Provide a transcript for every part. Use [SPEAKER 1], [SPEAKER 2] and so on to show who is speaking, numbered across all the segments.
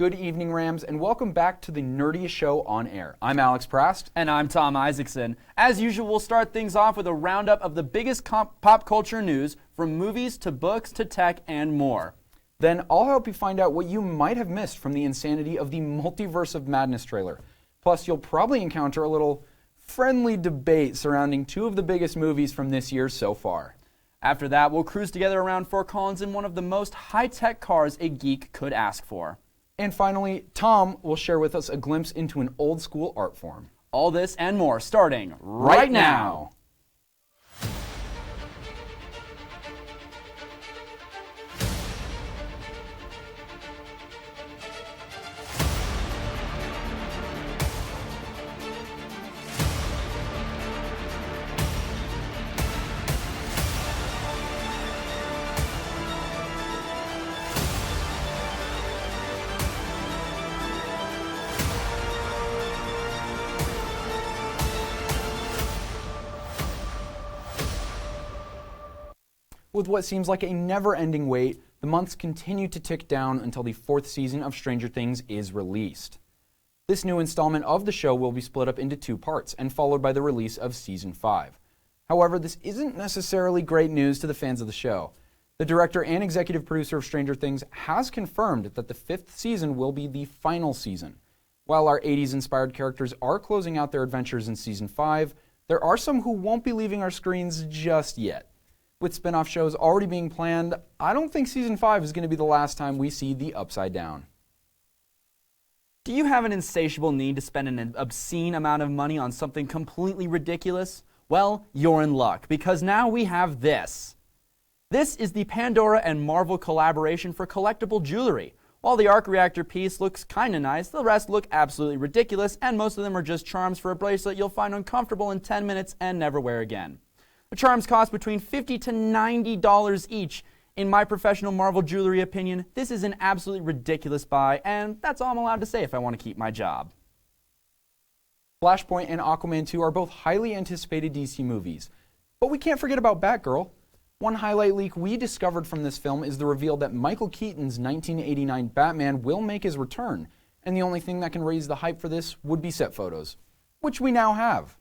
[SPEAKER 1] good evening, Rams, and welcome back to the nerdiest show on air. I'm Alex Prast.
[SPEAKER 2] And I'm Tom Isaacson. As usual, we'll start things off with a roundup of the biggest pop culture news, from movies to books to tech and more.
[SPEAKER 1] Then I'll help you find out what you might have missed from the insanity of the Multiverse of Madness trailer. Plus, you'll probably encounter a little friendly debate surrounding two of the biggest movies from this year so far.
[SPEAKER 2] After that, we'll cruise together around Fort Collins in one of the most high-tech cars a geek could ask for.
[SPEAKER 1] And finally, Tom will share with us a glimpse into an old-school art form.
[SPEAKER 2] All this and more starting right now.
[SPEAKER 1] With what seems like a never-ending wait, the months continue to tick down until the fourth season of Stranger Things is released. This new installment of the show will be split up into two parts and followed by the release of Season 5. However, this isn't necessarily great news to the fans of the show. The director and executive producer of Stranger Things has confirmed that the fifth season will be the final season. While our 80s-inspired characters are closing out their adventures in Season 5, there are some who won't be leaving our screens just yet. With spin-off shows already being planned, I don't think Season 5 is going to be the last time we see the Upside Down.
[SPEAKER 2] Do you have an insatiable need to spend an obscene amount of money on something completely ridiculous? Well, you're in luck, because now we have this. This is the Pandora and Marvel collaboration for collectible jewelry. While the arc reactor piece looks kinda nice, the rest look absolutely ridiculous, and most of them are just charms for a bracelet you'll find uncomfortable in 10 minutes and never wear again. The charms cost between $50 to $90 each. In my professional Marvel jewelry opinion, this is an absolutely ridiculous buy, and that's all I'm allowed to say if I want to keep my job.
[SPEAKER 1] Flashpoint and Aquaman 2 are both highly anticipated DC movies. But we can't forget about Batgirl. One highlight leak we discovered from this film is the reveal that Michael Keaton's 1989 Batman will make his return, and the only thing that can raise the hype for this would be set photos, which we now have.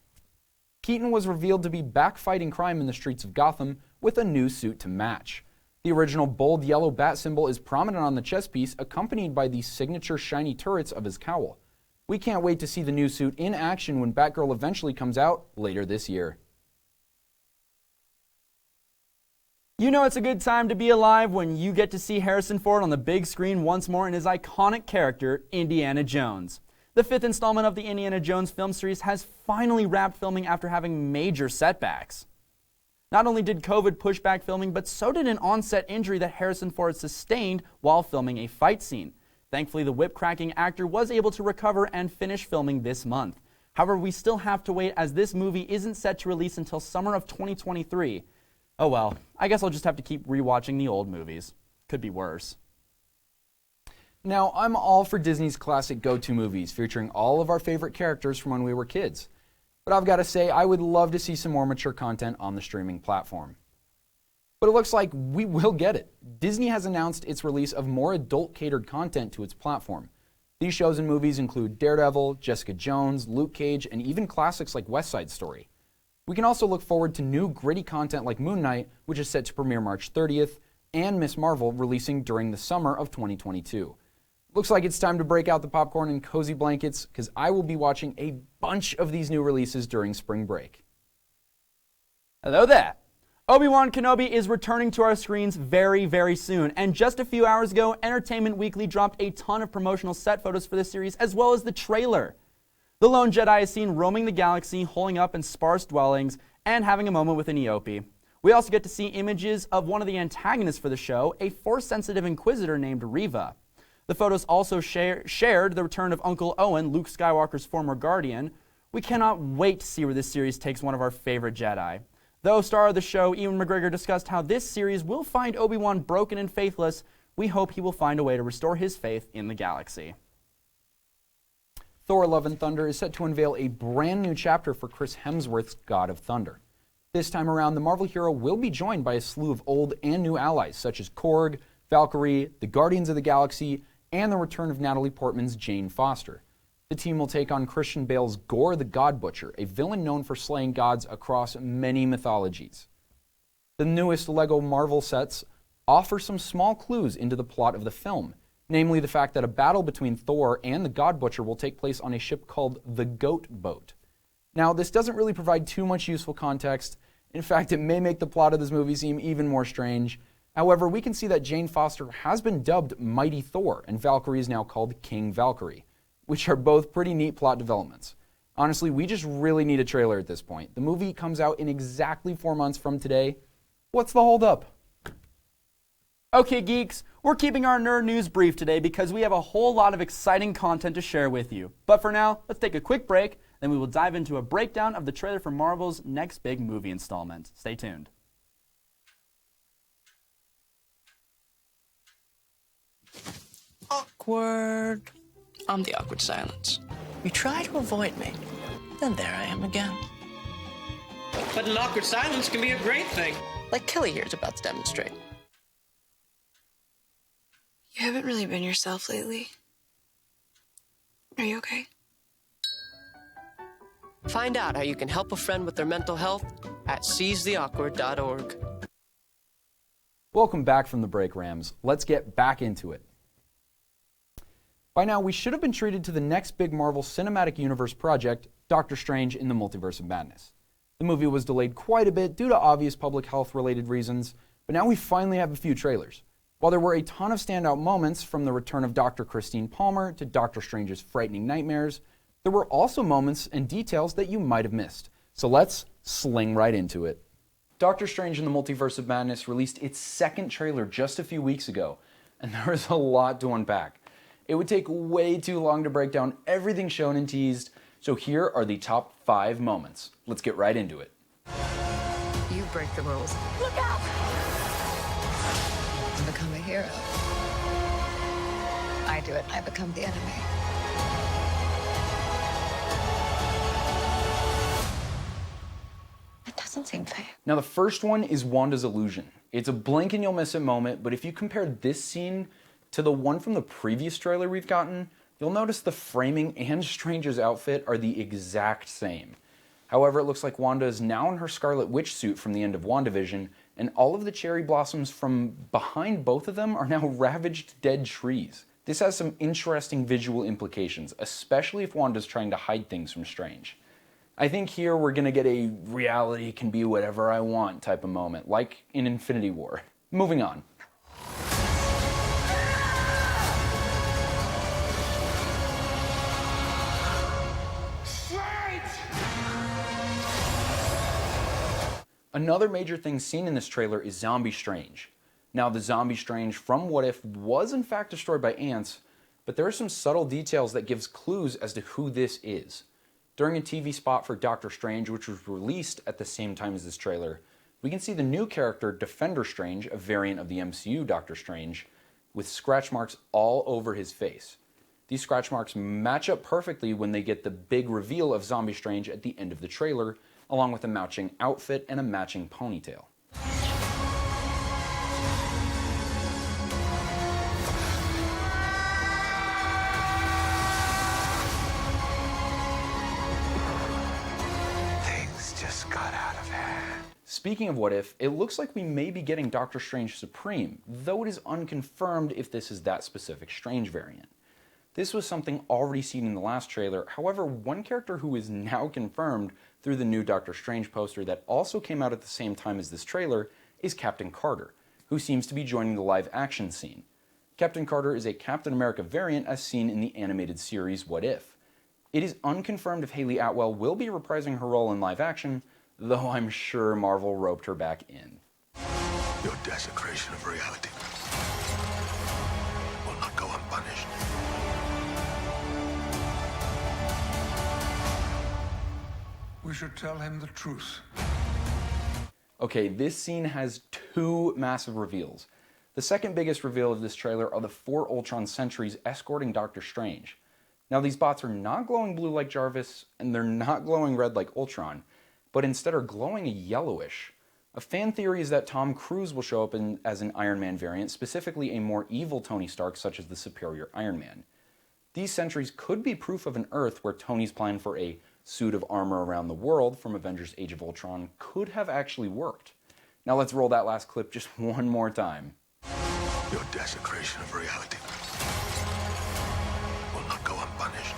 [SPEAKER 1] Keaton was revealed to be back fighting crime in the streets of Gotham with a new suit to match. The original bold yellow bat symbol is prominent on the chest piece, accompanied by the signature shiny turrets of his cowl. We can't wait to see the new suit in action when Batgirl eventually comes out later this year.
[SPEAKER 2] You know it's a good time to be alive when you get to see Harrison Ford on the big screen once more in his iconic character, Indiana Jones. The fifth installment of the Indiana Jones film series has finally wrapped filming after having major setbacks. Not only did COVID push back filming, but so did an on-set injury that Harrison Ford sustained while filming a fight scene. Thankfully, the whip-cracking actor was able to recover and finish filming this month. However, we still have to wait as this movie isn't set to release until summer of 2023. Oh well, I guess I'll just have to keep rewatching the old movies. Could be worse.
[SPEAKER 1] Now, I'm all for Disney's classic go-to movies featuring all of our favorite characters from when we were kids. But I've got to say, I would love to see some more mature content on the streaming platform. But it looks like we will get it. Disney has announced its release of more adult-catered content to its platform. These shows and movies include Daredevil, Jessica Jones, Luke Cage, and even classics like West Side Story. We can also look forward to new gritty content like Moon Knight, which is set to premiere March 30th, and Ms. Marvel releasing during the summer of 2022. Looks like it's time to break out the popcorn and cozy blankets, because I will be watching a bunch of these new releases during spring break.
[SPEAKER 2] Hello there! Obi-Wan Kenobi is returning to our screens very, very soon, and just a few hours ago, Entertainment Weekly dropped a ton of promotional set photos for this series, as well as the trailer. The lone Jedi is seen roaming the galaxy, holing up in sparse dwellings, and having a moment with an Eopie. We also get to see images of one of the antagonists for the show, a Force-sensitive Inquisitor named Reva. The photos also shared the return of Uncle Owen, Luke Skywalker's former guardian. We cannot wait to see where this series takes one of our favorite Jedi. Though star of the show, Ewan McGregor, discussed how this series will find Obi-Wan broken and faithless, we hope he will find a way to restore his faith in the galaxy.
[SPEAKER 1] Thor: Love and Thunder is set to unveil a brand new chapter for Chris Hemsworth's God of Thunder. This time around, the Marvel hero will be joined by a slew of old and new allies such as Korg, Valkyrie, the Guardians of the Galaxy, and the return of Natalie Portman's Jane Foster. The team will take on Christian Bale's Gore the God Butcher, a villain known for slaying gods across many mythologies. The newest LEGO Marvel sets offer some small clues into the plot of the film, namely the fact that a battle between Thor and the God Butcher will take place on a ship called the Goat Boat. Now, this doesn't really provide too much useful context. In fact, it may make the plot of this movie seem even more strange. However, we can see that Jane Foster has been dubbed Mighty Thor, and Valkyrie is now called King Valkyrie, which are both pretty neat plot developments. Honestly, we just really need a trailer at this point. The movie comes out in exactly 4 months from today. What's the holdup?
[SPEAKER 2] Okay, geeks, we're keeping our nerd news brief today because we have a whole lot of exciting content to share with you. But for now, let's take a quick break, then we will dive into a breakdown of the trailer for Marvel's next big movie installment. Stay tuned.
[SPEAKER 3] Awkward. I'm the awkward silence. You try to avoid me, then there I am again.
[SPEAKER 4] But an awkward silence can be a great thing.
[SPEAKER 3] Like Kelly here's about to demonstrate.
[SPEAKER 5] You haven't really been yourself lately. Are you okay?
[SPEAKER 3] Find out how you can help a friend with their mental health at seizetheawkward.org.
[SPEAKER 1] Welcome back from the break, Rams. Let's get back into it. By now, we should have been treated to the next big Marvel Cinematic Universe project, Doctor Strange in the Multiverse of Madness. The movie was delayed quite a bit due to obvious public health related reasons, but now we finally have a few trailers. While there were a ton of standout moments, from the return of Dr. Christine Palmer to Doctor Strange's frightening nightmares, there were also moments and details that you might have missed. So let's sling right into it. Doctor Strange in the Multiverse of Madness released its second trailer just a few weeks ago, and there was a lot to unpack. It would take way too long to break down everything shown and teased, so here are the top 5 moments. Let's get right into it.
[SPEAKER 6] You break the rules.
[SPEAKER 5] Look out!
[SPEAKER 6] You become a hero. I do it, I become the enemy. It doesn't seem fair.
[SPEAKER 1] Now the first one is Wanda's illusion. It's a blink and you'll miss it moment, but if you compare this scene to the one from the previous trailer we've gotten, you'll notice the framing and Strange's outfit are the exact same. However, it looks like Wanda is now in her Scarlet Witch suit from the end of WandaVision, and all of the cherry blossoms from behind both of them are now ravaged dead trees. This has some interesting visual implications, especially if Wanda's trying to hide things from Strange. I think here we're gonna get a reality can be whatever I want type of moment, like in Infinity War. Moving on. Another major thing seen in this trailer is Zombie Strange. Now, the Zombie Strange from What If was in fact destroyed by ants, but there are some subtle details that gives clues as to who this is. During a TV spot for Doctor Strange, which was released at the same time as this trailer, we can see the new character Defender Strange, a variant of the MCU Doctor Strange, with scratch marks all over his face. These scratch marks match up perfectly when they get the big reveal of Zombie Strange at the end of the trailer, along with a matching outfit and a matching ponytail.
[SPEAKER 7] Things just got out of hand.
[SPEAKER 1] Speaking of What If, it looks like we may be getting Doctor Strange Supreme, though it is unconfirmed if this is that specific Strange variant. This was something already seen in the last trailer. However, one character who is now confirmed through the new Doctor Strange poster that also came out at the same time as this trailer is Captain Carter, who seems to be joining the live action scene. Captain Carter is a Captain America variant as seen in the animated series What If. It is unconfirmed if Hayley Atwell will be reprising her role in live action, though I'm sure Marvel roped her back in.
[SPEAKER 7] Your desecration of reality will not go unpunished. We should tell him the truth.
[SPEAKER 1] Okay, this scene has 2 massive reveals. The second biggest reveal of this trailer are the 4 Ultron sentries escorting Doctor Strange. Now, these bots are not glowing blue like Jarvis, and they're not glowing red like Ultron, but instead are glowing a yellowish. A fan theory is that Tom Cruise will show up as an Iron Man variant, specifically a more evil Tony Stark, such as the superior Iron Man. These sentries could be proof of an Earth where Tony's plan for a suit of armor around the world from Avengers Age of Ultron could have actually worked. Now let's roll that last clip just one more time.
[SPEAKER 7] Your desecration of reality will not go unpunished.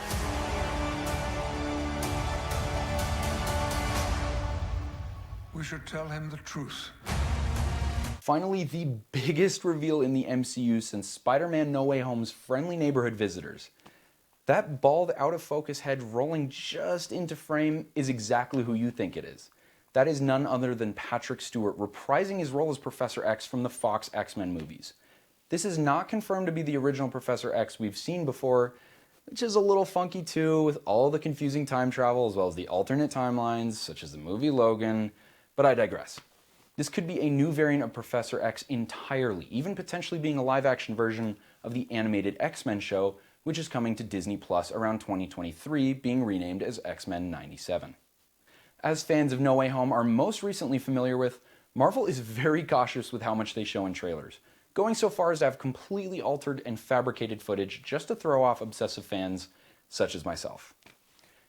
[SPEAKER 7] We should tell him the truth.
[SPEAKER 1] Finally, the biggest reveal in the MCU since Spider-Man No Way Home's Friendly Neighborhood Visitors. That bald, out-of-focus head rolling just into frame is exactly who you think it is. That is none other than Patrick Stewart reprising his role as Professor X from the Fox X-Men movies. This is not confirmed to be the original Professor X we've seen before, which is a little funky too, with all the confusing time travel as well as the alternate timelines, such as the movie Logan, but I digress. This could be a new variant of Professor X entirely, even potentially being a live-action version of the animated X-Men show, which is coming to Disney Plus around 2023, being renamed as X-Men 97. As fans of No Way Home are most recently familiar with, Marvel is very cautious with how much they show in trailers, going so far as to have completely altered and fabricated footage just to throw off obsessive fans such as myself.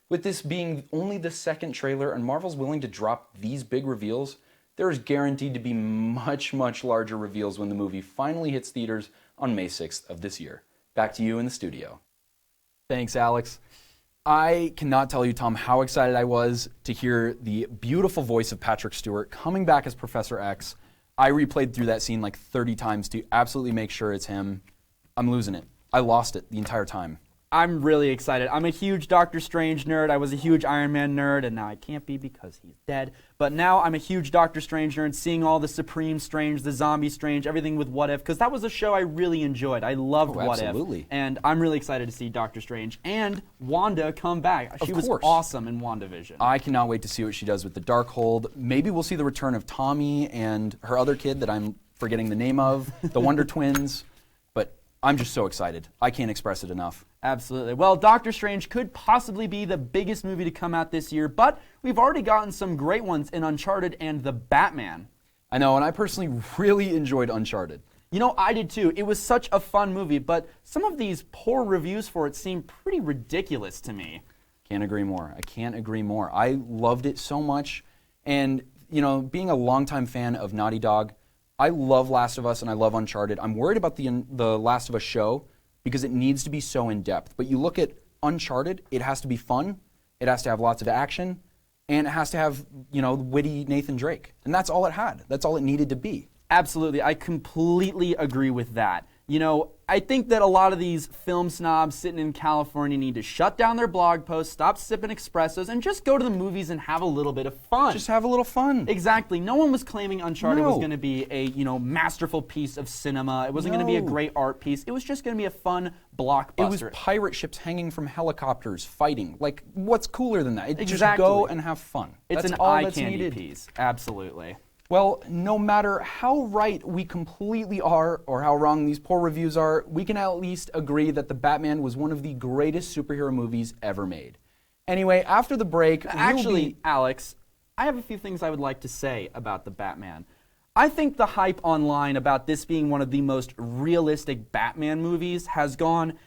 [SPEAKER 1] With this being only the second trailer and Marvel's willing to drop these big reveals, there is guaranteed to be much, much larger reveals when the movie finally hits theaters on May 6th of this year. Back to you in the studio.
[SPEAKER 2] Thanks, Alex. I cannot tell you, Tom, how excited I was to hear the beautiful voice of Patrick Stewart coming back as Professor X. I replayed through that scene like 30 times to absolutely make sure it's him. I'm losing it. I lost it the entire time.
[SPEAKER 8] I'm really excited. I'm a huge Doctor Strange nerd. I was a huge Iron Man nerd, and now I can't be because he's dead. But now I'm a huge Doctor Strange nerd, seeing all the Supreme Strange, the Zombie Strange, everything with What If, because that was a show I really enjoyed. I loved What If. And I'm really excited to see Doctor Strange and Wanda come back. She was awesome in WandaVision.
[SPEAKER 2] I cannot wait to see what she does with the Darkhold. Maybe we'll see the return of Tommy and her other kid that I'm forgetting the name of, the Wonder Twins. But I'm just so excited. I can't express it enough.
[SPEAKER 8] Absolutely. Well, Doctor Strange could possibly be the biggest movie to come out this year, but we've already gotten some great ones in Uncharted and The Batman.
[SPEAKER 2] I know, and I personally really enjoyed Uncharted.
[SPEAKER 8] You know, I did too. It was such a fun movie, but some of these poor reviews for it seem pretty ridiculous to me.
[SPEAKER 2] Can't agree more. I can't agree more. I loved it so much, and, you know, being a longtime fan of Naughty Dog, I love Last of Us and I love Uncharted. I'm worried about the Last of Us show, because it needs to be so in-depth. But you look at Uncharted, it has to be fun, it has to have lots of action, and it has to have, you know, witty Nathan Drake. And that's all it had. That's all it needed to be.
[SPEAKER 8] Absolutely. I completely agree with that. You know, I think that a lot of these film snobs sitting in California need to shut down their blog posts, stop sipping espressos, and just go to the movies and have a little bit of fun.
[SPEAKER 2] Just have a little fun.
[SPEAKER 8] Exactly. No one was claiming Uncharted was going to be a, you know, masterful piece of cinema. It wasn't going to be a great art piece. It was just going to be a fun blockbuster.
[SPEAKER 2] It was pirate ships hanging from helicopters fighting. Like, what's cooler than that? Just go and have fun.
[SPEAKER 8] It's
[SPEAKER 2] that's
[SPEAKER 8] an
[SPEAKER 2] all
[SPEAKER 8] eye
[SPEAKER 2] that's
[SPEAKER 8] candy
[SPEAKER 2] needed.
[SPEAKER 8] piece. Absolutely.
[SPEAKER 2] Well, no matter how right we completely are or how wrong these poor reviews are, we can at least agree that The Batman was one of the greatest superhero movies ever made. Anyway, after the break,
[SPEAKER 8] Actually, Alex, I have a few things I would like to say about The Batman. I think the hype online about this being one of the most realistic Batman movies has gone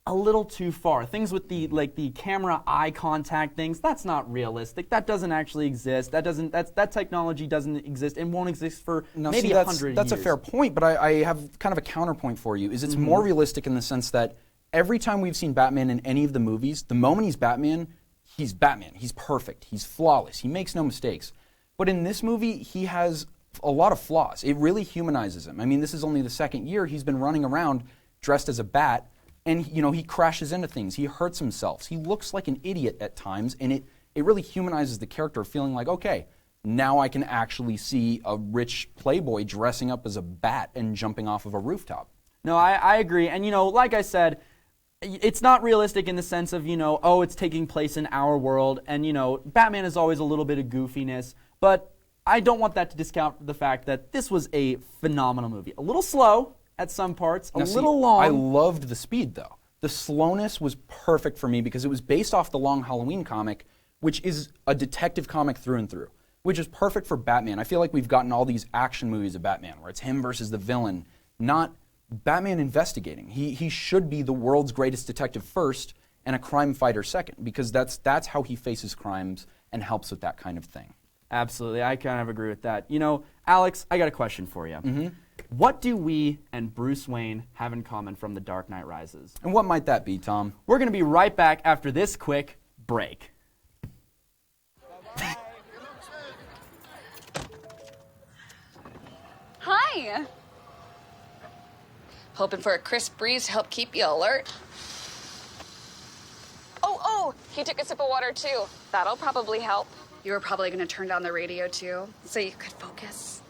[SPEAKER 8] a little too far. Things with the camera eye contact things, that's not realistic. That doesn't actually exist. That technology doesn't exist and won't exist for maybe 100 years.
[SPEAKER 2] That's a fair point, but I have kind of a counterpoint for you. It's more realistic in the sense that every time we've seen Batman in any of the movies, the moment he's Batman. He's perfect. He's flawless. He makes no mistakes. But in this movie, he has a lot of flaws. It really humanizes him. I mean, this is only the second year he's been running around dressed as a bat. And, you know, he crashes into things. He hurts himself. He looks like an idiot at times, and it really humanizes the character, feeling like, okay, now I can actually see a rich playboy dressing up as a bat and jumping off of a rooftop.
[SPEAKER 8] No, I agree. And, you know, like I said, it's not realistic in the sense of, you know, oh, it's taking place in our world. And, you know, Batman is always a little bit of goofiness. But I don't want that to discount the fact that this was a phenomenal movie. A little slow at some parts, little long.
[SPEAKER 2] I loved the speed, though. The slowness was perfect for me because it was based off the Long Halloween comic, which is a detective comic through and through.
[SPEAKER 1] which is perfect for Batman. I feel like we've gotten all these action movies of Batman where it's him versus the villain, not Batman investigating. He should be the world's greatest detective first and a crime fighter second, because that's how he faces crimes and helps with that kind of thing.
[SPEAKER 2] Absolutely, I kind of agree with that. You know, Alex, I got a question for you. What do we and Bruce Wayne have in common from The Dark Knight Rises?
[SPEAKER 1] And what might that be, Tom?
[SPEAKER 2] We're going to be right back after this quick break.
[SPEAKER 9] Hi.
[SPEAKER 5] Hoping for a crisp breeze to help keep you alert?
[SPEAKER 9] Oh, he took a sip of water too. That'll probably help. You were probably going to turn down the radio too, so you could focus,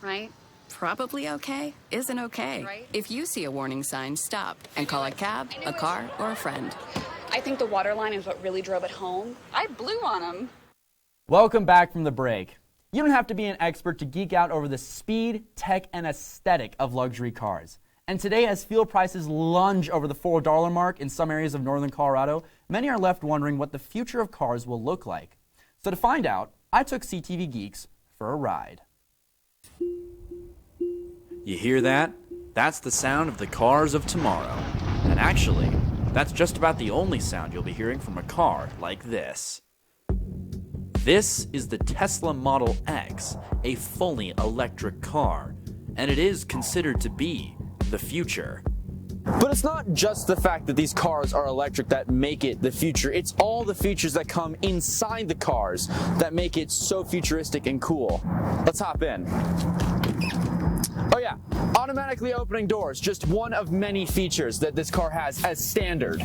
[SPEAKER 9] right?
[SPEAKER 10] Probably okay isn't okay.
[SPEAKER 9] Right.
[SPEAKER 10] If you see a warning sign, stop and call a cab, a car, or a friend.
[SPEAKER 9] I think the water line is what really drove it home. I blew on him.
[SPEAKER 2] Welcome back from the break. You don't have to be an expert to geek out over the speed, tech, and aesthetic of luxury cars. And today, as fuel prices lunge over the $4 mark in some areas of northern Colorado, many are left wondering what the future of cars will look like. So to find out, I took CTV Geeks for a ride.
[SPEAKER 11] You hear that? That's the sound of the cars of tomorrow. And actually, that's just about the only sound you'll be hearing from a car like this. This is the Tesla Model X, a fully electric car, and it is considered to be the future.
[SPEAKER 12] But it's not just the fact that these cars are electric that make it the future. It's all the features that come inside the cars that make it so futuristic and cool. Let's hop in. Oh yeah, automatically opening doors, just one of many features that this car has as standard.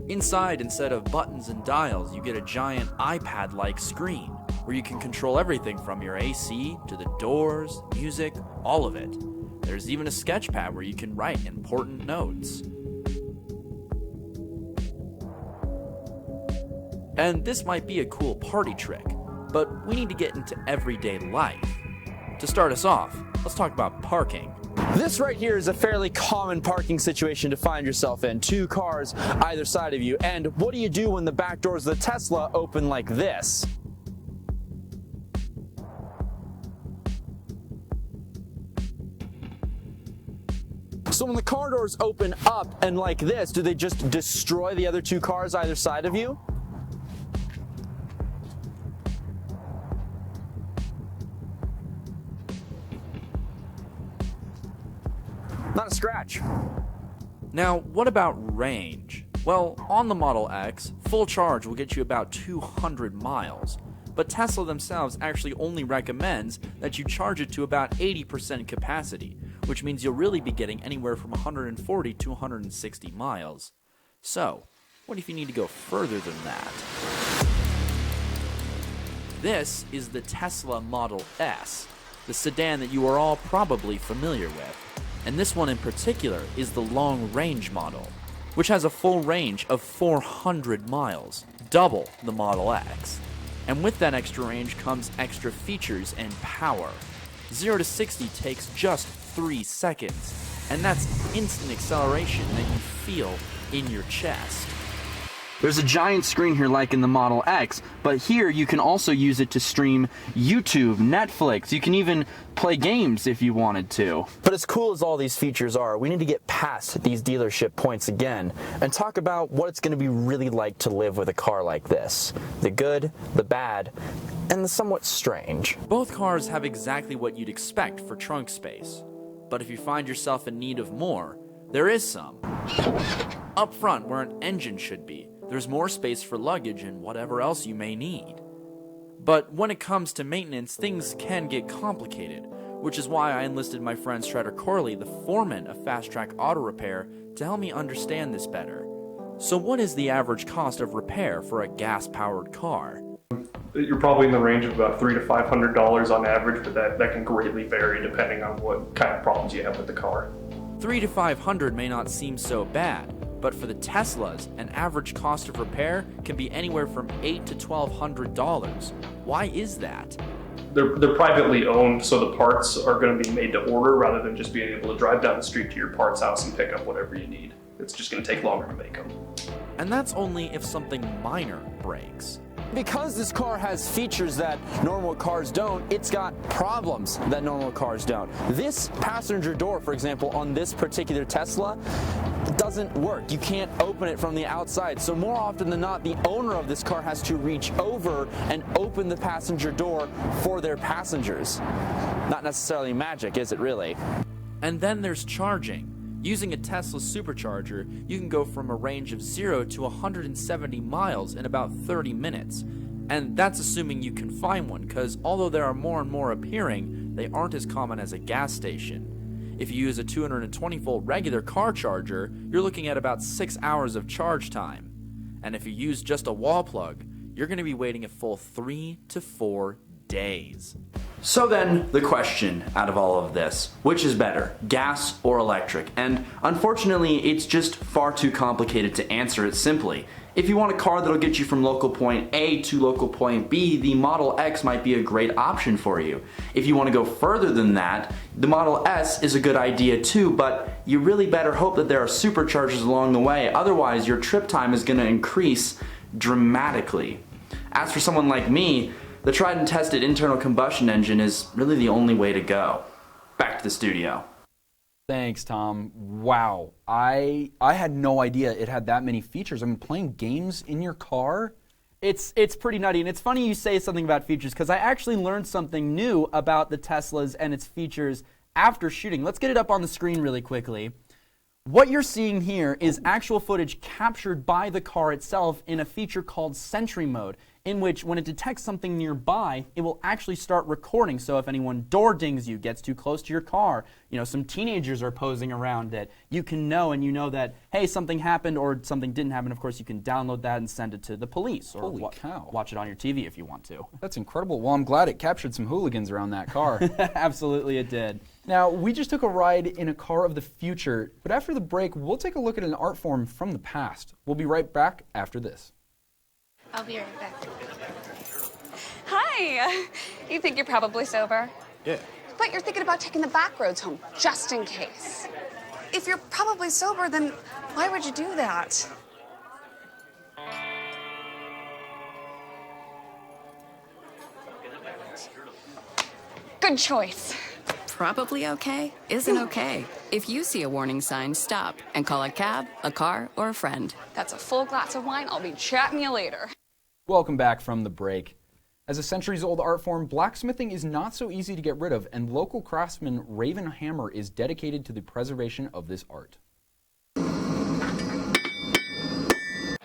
[SPEAKER 11] Inside, instead of buttons and dials, you get a giant iPad-like screen where you can control everything from your AC to the doors, music, all of it. There's even a sketch pad where you can write important notes. And this might be a cool party trick, but we need to get into everyday life. To start us off, let's talk about parking.
[SPEAKER 12] This right here is a fairly common parking situation to find yourself in. Two cars either side of you. And what do you do when the back doors of the Tesla open like this? So when the car doors open up and like this, do they just destroy the other two cars either side of you? Not a scratch.
[SPEAKER 11] Now, what about range? Well, on the Model X, full charge will get you about 200 miles, but Tesla themselves actually only recommends that you charge it to about 80% capacity, which means you'll really be getting anywhere from 140 to 160 miles. So, what if you need to go further than that? This is the Tesla Model S, the sedan that you are all probably familiar with. And this one in particular is the long-range model, which has a full range of 400 miles, double the Model X. And with that extra range comes extra features and power. 0 to 60 takes just 3 seconds, and that's instant acceleration that you feel in your chest.
[SPEAKER 8] There's a giant screen here like in the Model X, but here you can also use it to stream YouTube, Netflix. You can even play games if you wanted to.
[SPEAKER 12] But as cool as all these features are, we need to get past these dealership points again and talk about what it's going to be really like to live with a car like this. The good, the bad, and the somewhat strange.
[SPEAKER 11] Both cars have exactly what you'd expect for trunk space. But if you find yourself in need of more, there is some. Up front, where an engine should be, there's more space for luggage and whatever else you may need. But when it comes to maintenance, things can get complicated, which is why I enlisted my friend Shredder Corley, the foreman of Fast Track Auto Repair, to help me understand this better. So what is the average cost of repair for a gas-powered car?
[SPEAKER 13] You're probably in the range of about $300 to $500 on average, but that can greatly vary depending on what kind of problems you have with the car.
[SPEAKER 11] $300 to $500 may not seem so bad, but for the Teslas, an average cost of repair can be anywhere from $800 to $1,200. Why is that?
[SPEAKER 13] They're privately owned, so the parts are going to be made to order rather than just being able to drive down the street to your parts house and pick up whatever you need. It's just going to take longer to make them.
[SPEAKER 11] And that's only if something minor breaks.
[SPEAKER 12] because this car has features that normal cars don't, it's got problems that normal cars don't. This passenger door, for example, on this particular Tesla, doesn't work. You can't open it from the outside. So more often than not, the owner of this car has to reach over and open the passenger door for their passengers. Not necessarily magic, is it really?
[SPEAKER 11] And then there's charging. Using a Tesla supercharger, you can go from a range of 0 to 170 miles in about 30 minutes. And that's assuming you can find one, because although there are more and more appearing, they aren't as common as a gas station. If you use a 220-volt regular car charger, you're looking at about 6 hours of charge time. And if you use just a wall plug, you're going to be waiting a full 3 to 4 days. So then, the question out of all of this, which is better, gas or electric? And unfortunately, it's just far too complicated to answer it simply. If you want a car that'll get you from local point A to local point B, the Model X might be a great option for you. If you want to go further than that, the Model S is a good idea too, but you really better hope that there are superchargers along the way, otherwise your trip time is going to increase dramatically. As for someone like me, the tried and tested internal combustion engine is really the only way to go. Back to the studio.
[SPEAKER 1] Thanks, Tom. Wow. I had no idea it had that many features. I mean, playing games in your car?
[SPEAKER 2] It's pretty nutty, and it's funny you say something about features, because I actually learned something new about the Teslas and its features after shooting. Let's get it up on the screen really quickly. What you're seeing here is actual footage captured by the car itself in a feature called Sentry Mode, in which when it detects something nearby, it will actually start recording. So if anyone door dings you, gets too close to your car, some teenagers are posing around it, you can know, and you know that, hey, something happened or something didn't happen. Of course, you can download that and send it to the police, or
[SPEAKER 1] Holy cow.
[SPEAKER 2] watch it on your TV if you want to.
[SPEAKER 1] That's incredible. Well, I'm glad it captured some hooligans around that car.
[SPEAKER 2] Absolutely it did.
[SPEAKER 1] Now, we just took a ride in a car of the future, but after the break, we'll take a look at an art form from the past. We'll be right back after this.
[SPEAKER 9] I'll be right back. Hi! You think you're probably sober?
[SPEAKER 14] Yeah.
[SPEAKER 9] But you're thinking about taking the back roads home, just in case. If you're probably sober, then why would you do that? Good choice.
[SPEAKER 10] Probably okay isn't okay. If you see a warning sign, stop and call a cab, a car, or a friend.
[SPEAKER 9] That's a full glass of wine. I'll be chatting you later.
[SPEAKER 1] Welcome back from the break. As a centuries-old art form, blacksmithing is not so easy to get rid of, and local craftsman Raven Hammer is dedicated to the preservation of this art.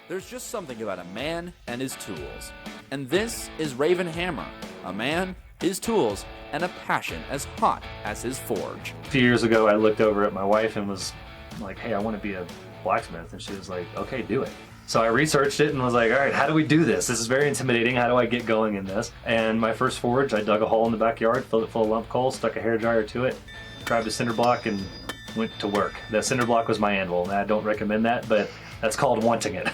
[SPEAKER 11] There's just something about a man and his tools. And this is Raven Hammer, a man, his tools, and a passion as hot as his forge.
[SPEAKER 14] A few years ago, I looked over at my wife and was like, hey, I want to be a blacksmith. And she was like, okay, do it. So I researched it and was like, all right, how do we do this? This is very intimidating. How do I get going in this? And my first forge, I dug a hole in the backyard, filled it full of lump coal, stuck a hairdryer to it, grabbed a cinder block, and went to work. The cinder block was my anvil, and I don't recommend that, but that's called wanting it.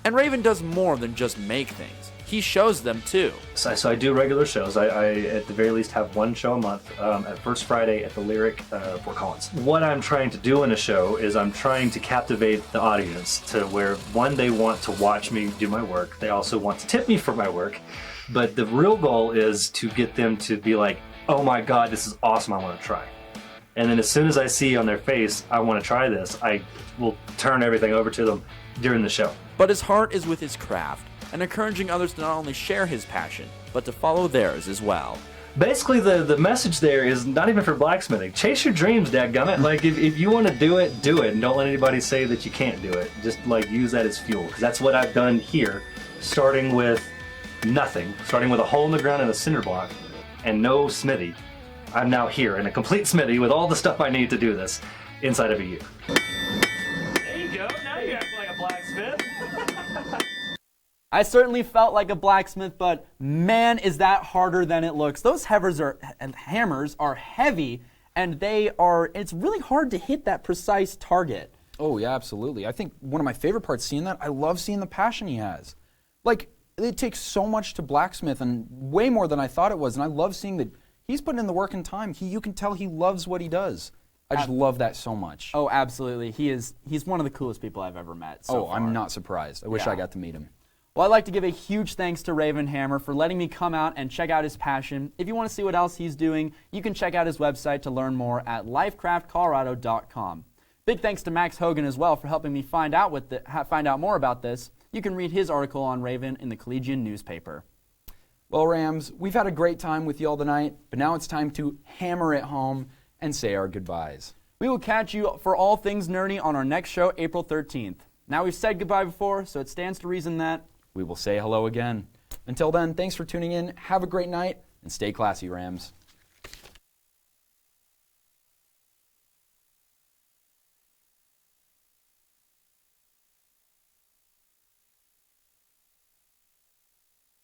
[SPEAKER 11] And Raven does more than just make things. He shows them too.
[SPEAKER 14] So I do regular shows. I at the very least have one show a month at First Friday at the Lyric, Fort Collins. What I'm trying to do in a show is I'm trying to captivate the audience to where, one, they want to watch me do my work. They also want to tip me for my work. But the real goal is to get them to be like, oh my God, this is awesome, I want to try. And then as soon as I see on their face, I want to try this, I will turn everything over to them during the show.
[SPEAKER 11] But his heart is with his craft, and encouraging others to not only share his passion, but to follow theirs as well.
[SPEAKER 14] Basically, the message there is not even for blacksmithing. Chase your dreams, dadgummit. Like, if you want to do it, and don't let anybody say that you can't do it. Just, use that as fuel, because that's what I've done here, starting with nothing, starting with a hole in the ground and a cinder block, and no smithy. I'm now here in a complete smithy with all the stuff I need to do this inside of a year. There you go. Now you act like a blacksmith.
[SPEAKER 2] I certainly felt like a blacksmith, but man, is that harder than it looks. Those hammers are heavy, and it's really hard to hit that precise target.
[SPEAKER 1] Oh yeah, absolutely. I think one of my favorite parts seeing that, I love seeing the passion he has. Like, it takes so much to blacksmith, and way more than I thought it was, and I love seeing that he's putting in the work and time. You can tell he loves what he does. I just love that so much.
[SPEAKER 2] Oh, absolutely. He's one of the coolest people I've ever met so far.
[SPEAKER 1] I'm not surprised. I wish I got to meet him.
[SPEAKER 2] Well, I'd like to give a huge thanks to Raven Hammer for letting me come out and check out his passion. If you want to see what else he's doing, you can check out his website to learn more at lifecraftcolorado.com. Big thanks to Max Hogan as well for helping me find out more about this. You can read his article on Raven in the Collegian newspaper.
[SPEAKER 1] Well, Rams, we've had a great time with you all tonight, but now it's time to hammer it home and say our goodbyes.
[SPEAKER 2] We will catch you for all things nerdy on our next show, April 13th. Now, we've said goodbye before, so it stands to reason that
[SPEAKER 1] we will say hello again. Until then, thanks for tuning in, have a great night, and stay classy, Rams.